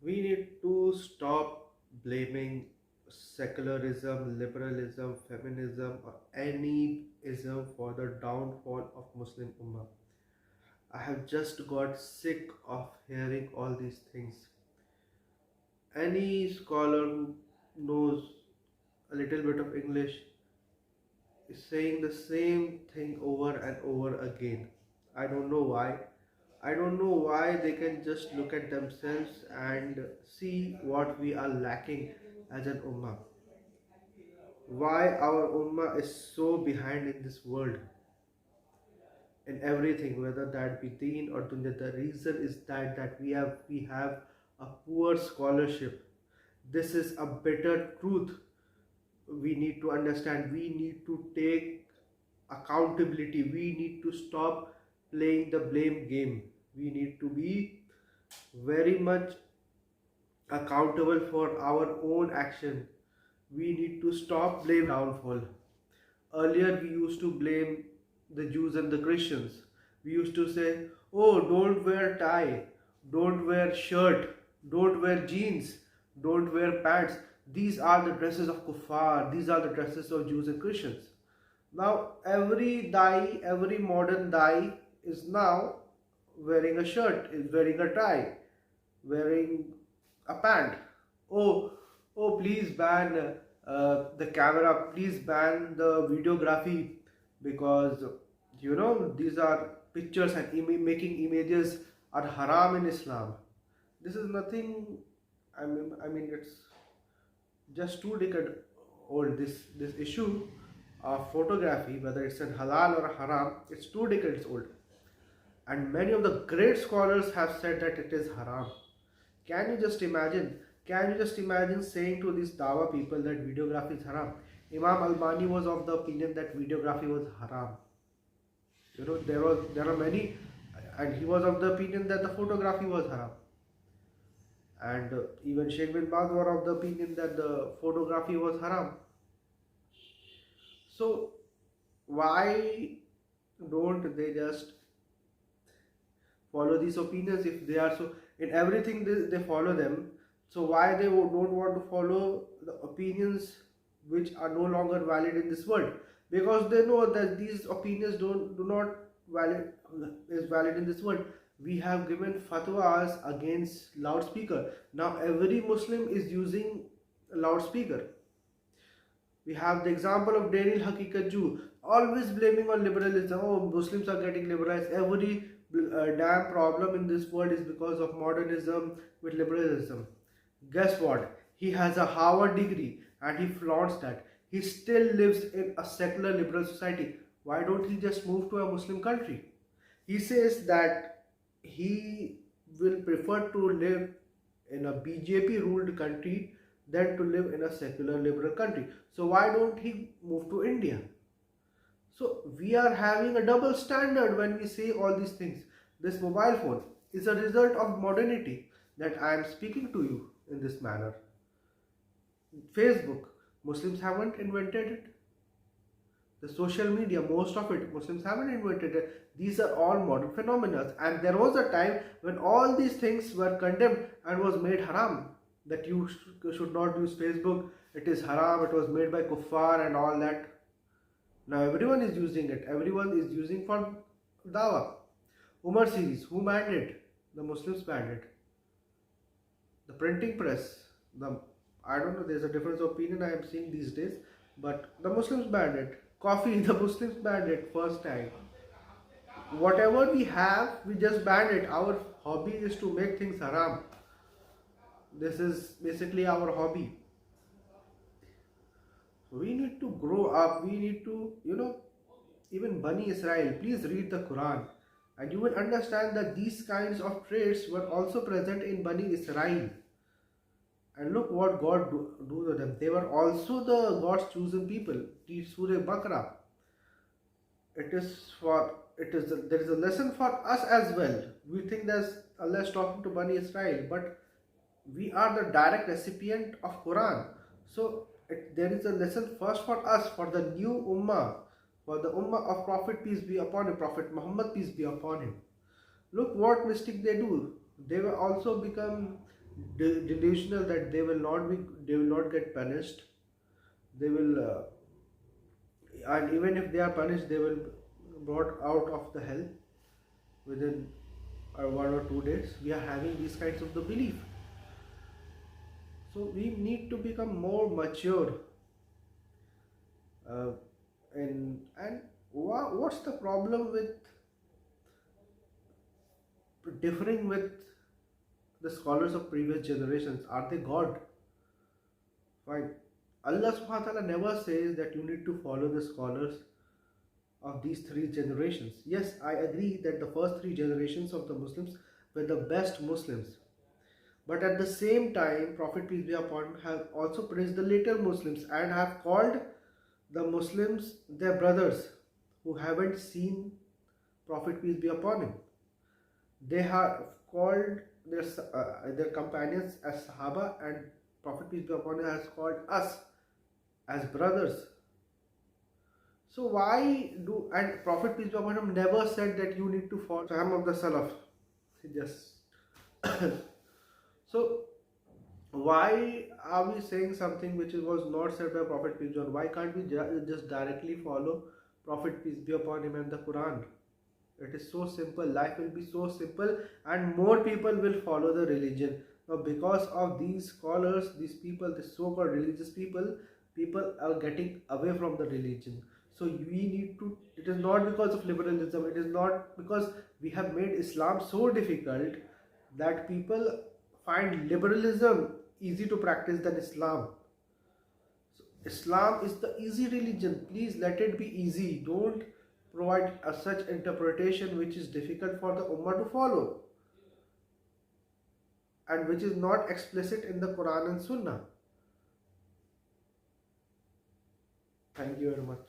We need to stop blaming secularism, liberalism, feminism, or any ism for the downfall of Muslim Ummah. I have just got sick of hearing all these things. Any scholar who knows a little bit of English is saying the same thing over and over again. I don't know why. I don't know why they can just look at themselves and see what we are lacking as an ummah. Why our ummah is so behind in this world, in everything, whether that be deen or dunya. The reason is that we have a poor scholarship. This is a bitter truth. We need to understand. We need to take accountability. We need to stop playing the blame game. We need to be very much accountable for our own action. We need to stop blame downfall. Earlier we used to blame the Jews and the Christians. We used to say, oh, don't wear tie, don't wear shirt, don't wear jeans, don't wear pants. These are the dresses of kuffar, these are the dresses of Jews and Christians. Now every modern dai is now wearing a shirt, is wearing a tie, wearing a pant. Oh, oh, please ban the camera, please ban the videography, because these are pictures and making images are haram in Islam. This is nothing. I mean, it's just 2 decades old. This issue of photography, whether it's a halal or a haram, it's 2 decades old, and many of the great scholars have said that it is haram. Can you just imagine? Can you just imagine saying to these Dawa people that videography is haram? Imam Albani was of the opinion that videography was haram. There are many, and he was of the opinion that the photography was haram. And even Sheikh bin Baz were of the opinion that the photography was haram. So why don't they just follow these opinions if they are so in everything they follow them? So why they don't want to follow the opinions which are no longer valid in this world? Because they know that these opinions do not valid is valid in this world. We have given fatwas against loudspeaker. Now every Muslim is using a loudspeaker. We have the example of Daniel Hakikat Jew, always blaming on liberalism. Oh, Muslims are getting liberalized. Every damn problem in this world is because of modernism with liberalism. Guess what? He has a Harvard degree and he flaunts that. He still lives in a secular liberal society. Why don't he just move to a Muslim country? He says that he will prefer to live in a BJP ruled country than to live in a secular liberal country. So why don't he move to India? So we are having a double standard when we say all these things. This mobile phone is a result of modernity that I am speaking to you in this manner. Facebook, Muslims haven't invented it. The social media, most of it, Muslims haven't invented it. These are all modern phenomena. And there was a time when all these things were condemned and was made haram. That you should not use Facebook, it is haram, it was made by kuffar and all that. Now everyone is using it. Everyone is using for dawah. Umar series, who banned it? The Muslims banned it. The printing press, I don't know, there's a difference of opinion I am seeing these days, but the Muslims banned it. Coffee, the Muslims banned it first time. Whatever we have, we just banned it. Our hobby is to make things haram. This is basically our hobby. We need to grow up. We need to, even Bani Israel, please read the Quran. And you will understand that these kinds of traits were also present in Bani Israel. And look what God do to them. They were also the God's chosen people. Surah Baqarah. There is a lesson for us as well. We think that Allah is talking to Bani Israel, but we are the direct recipient of Quran. So there is a lesson first for us, for the new ummah, for the ummah of Prophet peace be upon him, Prophet Muhammad peace be upon him. Look what mistake they do. They will also become delusional that they will not get punished. They will, and even if they are punished, they will brought out of the hell within 1 or 2 days. We are having these kinds of the belief. So we need to become more mature. Uh, and what's the problem with differing with the scholars of previous generations? Are they God? Fine. Allah subhanahu wa ta'ala never says that you need to follow the scholars of these three generations. Yes, I agree that the first three generations of the Muslims were the best Muslims. But at the same time, Prophet peace be upon him have also praised the later Muslims and have called the Muslims their brothers who haven't seen Prophet peace be upon him. They have called their companions as Sahaba, and Prophet peace be upon him has called us as brothers. So why do, and Prophet peace be upon him never said that you need to follow Faham of the Salaf. He just so why are we saying something which was not said by Prophet peace be upon him? Why can't we just directly follow Prophet peace be upon him and the Quran? It is so simple. Life will be so simple, and more people will follow the religion. Now, because of these scholars, these people, these so-called religious people, people are getting away from the religion. So we need to. It is not because of liberalism. It is not because we have made Islam so difficult that people find liberalism easy to practice than Islam. So Islam is the easy religion. Please let it be easy. Don't provide a such interpretation which is difficult for the Ummah to follow and which is not explicit in the Quran and Sunnah. Thank you very much.